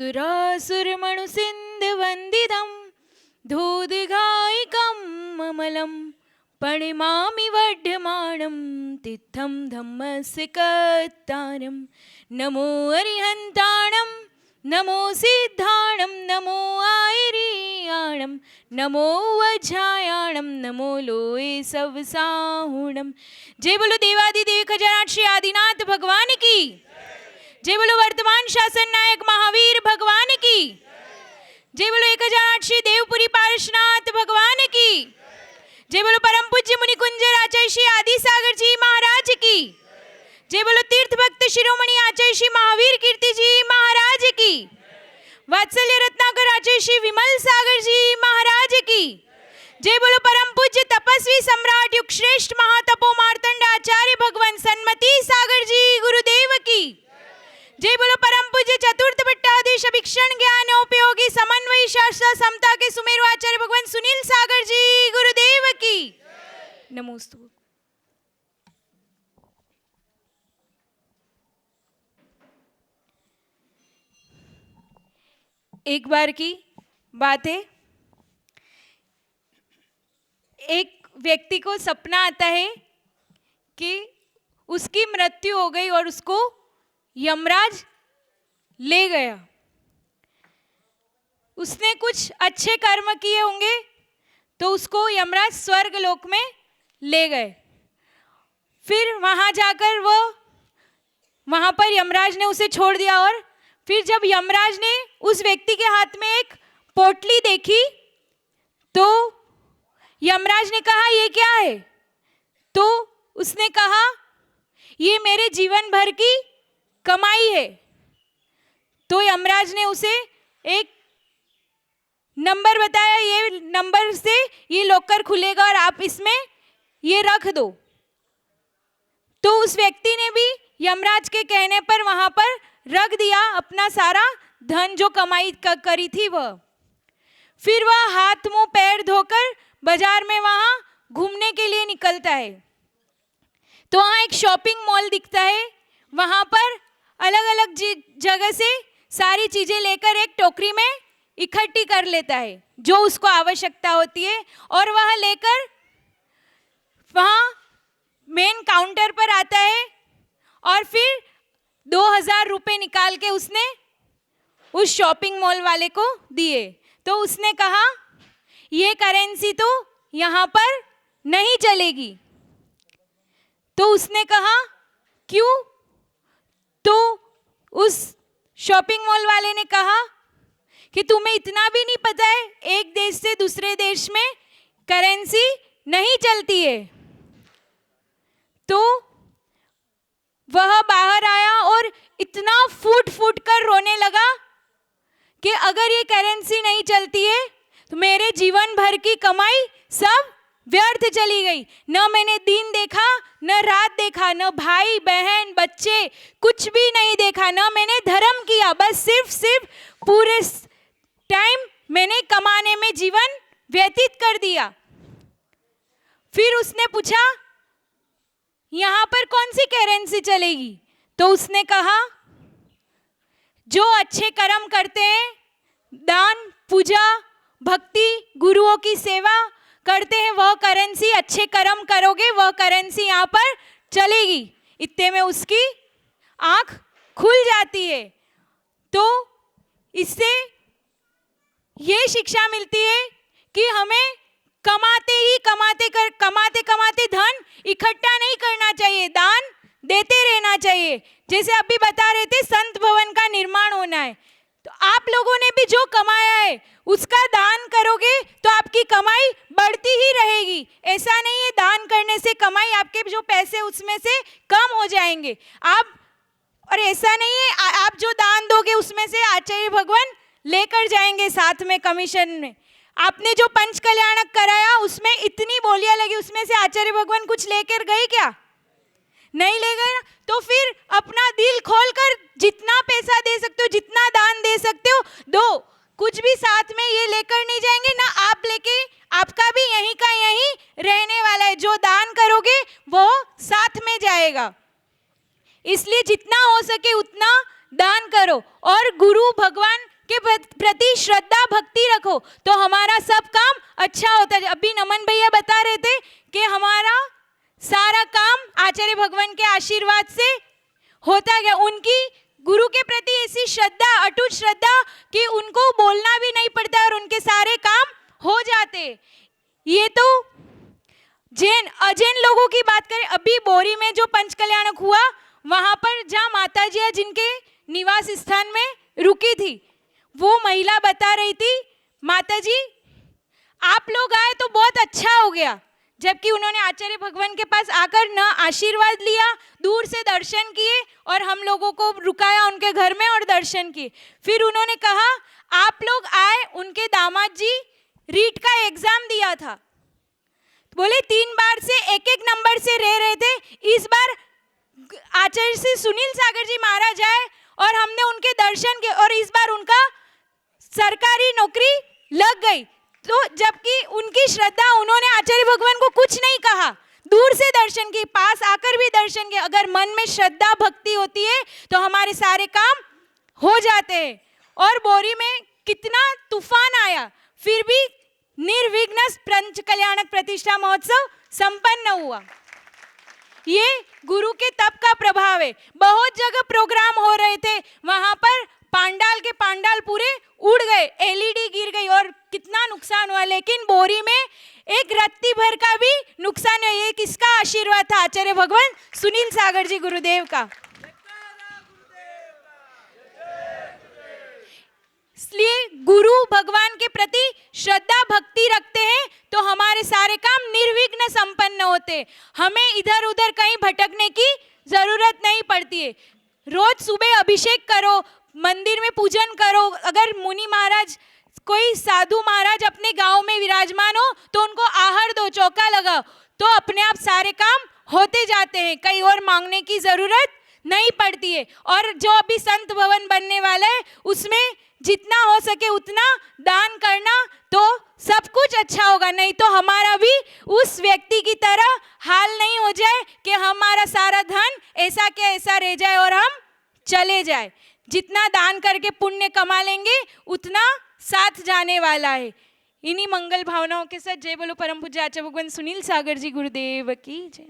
सुरासुरमणुसिन्धुवन्दितं धूदिघायिकम् अमलं पणिमामि वर्धमानं तित्थं धम्मस्य कत्तानं। नमो अरिहन्ताणं नमो सिद्धाणं नमो आयर्याणं नमो वज्रायाणं नमो लोये सवसाहुणं। जय बोलो देवादिदेव खजानाथ श्री आदिनाथ भगवान की। जय बोलो वर्तमान शासन नायक महावीर भगवान की। जय बोलो 1008 श्री देवपुरी पारशनाथ भगवान की। जय बोलो परम पूज्य मुनिकुंज आचार्य श्री आदि सागर जी महाराज की। जय बोलो तीर्थ भक्त शिरोमणि आचार्य श्री महावीर कीर्ति जी महाराज की। वात्सल्य रत्नाकर आचार्य श्री विमल सागर जी महाराज की। जय बोलो परम पूज्य तपस्वी सम्राट युग श्रेष्ठ महातपो मार्तंड आचार्य भगवान सन्मति सागर जी गुरुदेव की। जय बोलो परम पूज्य चतुर्थ भट्टाधीश भिक्षण ज्ञान उपयोगी समन्वयी शास्त्र समता के सुमेरु आचार्य भगवान सुनील सागर जी गुरुदेव की। नमोस्तु। एक बार की बात है, एक व्यक्ति को सपना आता है कि उसकी मृत्यु हो गई और उसको यमराज ले गया। उसने कुछ अच्छे कर्म किए होंगे तो उसको यमराज स्वर्ग लोक में ले गए। फिर वहां जाकर वहां पर यमराज ने उसे छोड़ दिया और फिर जब यमराज ने उस व्यक्ति के हाथ में एक पोटली देखी तो यमराज ने कहा ये क्या है? तो उसने कहा ये मेरे जीवन भर की कमाई है। तो यमराज ने उसे एक नंबर बताया, ये नंबर से ये लॉकर खुलेगा और आप इसमें ये रख दो। तो उस व्यक्ति ने भी यमराज के कहने पर वहां पर रख दिया अपना सारा धन जो कमाई करी थी वह। फिर वह हाथ मुंह पैर धोकर बाजार में वहां घूमने के लिए निकलता है। तो वहां एक शॉपिंग मॉल दिखता है। वहां पर अलग अलग जगह से सारी चीजें लेकर एक टोकरी में इकट्ठी कर लेता है जो उसको आवश्यकता होती है, और वह लेकर वहां मेन काउंटर पर आता है और फिर 2000 रुपये निकाल के उसने उस शॉपिंग मॉल वाले को दिए। तो उसने कहा ये करेंसी तो यहाँ पर नहीं चलेगी। तो उसने कहा क्यों? तो उस शॉपिंग मॉल वाले ने कहा कि तुम्हें इतना भी नहीं पता है एक देश से दूसरे देश में करेंसी नहीं चलती है। तो वह बाहर आया और इतना फूट फूट कर रोने लगा कि अगर ये करेंसी नहीं चलती है तो मेरे जीवन भर की कमाई सब व्यर्थ चली गई। न मैंने दिन देखा, न रात देखा, न भाई बहन बच्चे कुछ भी नहीं देखा, न मैंने धर्म किया, बस सिर्फ पूरे टाइम मैंने कमाने में जीवन व्यतीत कर दिया। फिर उसने पूछा यहाँ पर कौन सी करेंसी चलेगी? तो उसने कहा जो अच्छे कर्म करते हैं, दान पूजा भक्ति गुरुओं की सेवा करते हैं, वह करेंसी, अच्छे कर्म करोगे वह करेंसी यहाँ पर चलेगी। इतने में उसकी आंख खुल जाती है। तो इससे ये शिक्षा मिलती है कि हमें कमाते धन इकट्ठा नहीं करना चाहिए, दान देते रहना चाहिए। जैसे अभी बता रहे थे संत भवन का निर्माण होना है, तो आप लोगों ने भी जो कमाया है उसका दान करोगे तो आपकी कमाई बढ़ती ही रहेगी। ऐसा नहीं है दान करने से कमाई आपके जो पैसे उसमें से कम हो जाएंगे आप, और ऐसा नहीं है आप जो दान दोगे उसमें से आचार्य भगवान लेकर जाएंगे साथ में कमीशन में। आपने जो पंच कल्याणक कराया उसमें इतनी बोलियां लगी, उसमें से आचार्य भगवान कुछ लेकर गए क्या? नहीं ले गए ना। तो फिर अपना दिल खोलकर जितना पैसा दे सकते हो, जितना दान दे सकते हो दो। कुछ भी साथ में ये लेकर नहीं जाएंगे ना आप लेके, आपका भी यहीं का यहीं रहने वाला है। जो दान करोगे वो साथ में जाएगा। इसलिए जितना हो सके उतना दान करो और गुरु भगवान के प्रति श्रद्धा भक्ति रखो तो हमारा सब काम अच्छा होता है। अभी नमन भैया बता रहे थे कि हमारा सारा काम आचार्य भगवान के आशीर्वाद से होता गया। उनकी गुरु के प्रति ऐसी श्रद्धा, अटूट श्रद्धा कि उनको बोलना भी नहीं पड़ता और उनके सारे काम हो जाते। ये तो जैन अजैन लोगों की बात करें, अभी बोरी में जो पंच कल्याणक हुआ वहां पर जहाँ माता जी जिनके निवास स्थान में रुकी थी, वो महिला बता रही थी, माता जी आप लोग आए तो बहुत अच्छा हो गया, जबकि उन्होंने आचार्य भगवान के पास आकर न आशीर्वाद लिया, दूर से दर्शन किए और हम लोगों को रुकाया उनके घर में और दर्शन किए। फिर उन्होंने कहा आप लोग आए, उनके दामाद जी रीट का एग्जाम दिया था, बोले 3 बार से एक नंबर से रह रहे थे, इस बार आचार्य श्री सुनील सागर जी महाराज आए और हमने उनके दर्शन किए और इस बार उनका सरकारी नौकरी लग गई। तो जबकि उनकी श्रद्धा, उन्होंने आचार्य भगवान को कुछ नहीं कहा, दूर से दर्शन किए, पास आकर भी दर्शन किए। अगर मन में श्रद्धा भक्ति होती है तो हमारे सारे काम हो जाते हैं। और बोरी में कितना तूफान आया फिर भी निर्विघ्न पंच कल्याणक प्रतिष्ठा महोत्सव संपन्न हुआ। ये गुरु के तप का प्रभाव है। बहुत जगह प्रोग्राम हो रहे थे, वहां पर पांडाल पूरे उड़ गए, एलईडी गिर गई और कितना नुकसान हुआ, लेकिन बोरी में एक रत्ती भर का भी नुकसान नहीं। ये किसका आशीर्वाद था? आचार्य भगवान सुनील सागर जी गुरुदेव का। इसलिए गुरु भगवान के प्रति श्रद्धा भक्ति रखते हैं तो हमारे सारे काम निर्विघ्न संपन्न होते। हमें इधर उधर कहीं भटकने की जरूरत नहीं पड़ती है। रोज सुबह अभिषेक करो, मंदिर में पूजन करो। अगर मुनि महाराज, कोई साधु महाराज अपने गांव में विराजमान हो तो उनको आहार दो, चौका लगाओ, तो अपने आप सारे काम होते जाते हैं, कहीं और मांगने की जरूरत नहीं पड़ती है। और जो अभी संत भवन बनने वाला है उसमें जितना हो सके उतना दान करना तो सब कुछ अच्छा होगा, नहीं तो हमारा भी उस व्यक्ति की तरह हाल नहीं हो जाए कि हमारा सारा धन ऐसा के ऐसा रह जाए और हम चले जाए। जितना दान करके पुण्य कमा लेंगे उतना साथ जाने वाला है। इन्हीं मंगल भावनाओं के साथ जय बोलो परम पूज्य आचार्य भगवान सुनील सागर जी गुरुदेव की जय।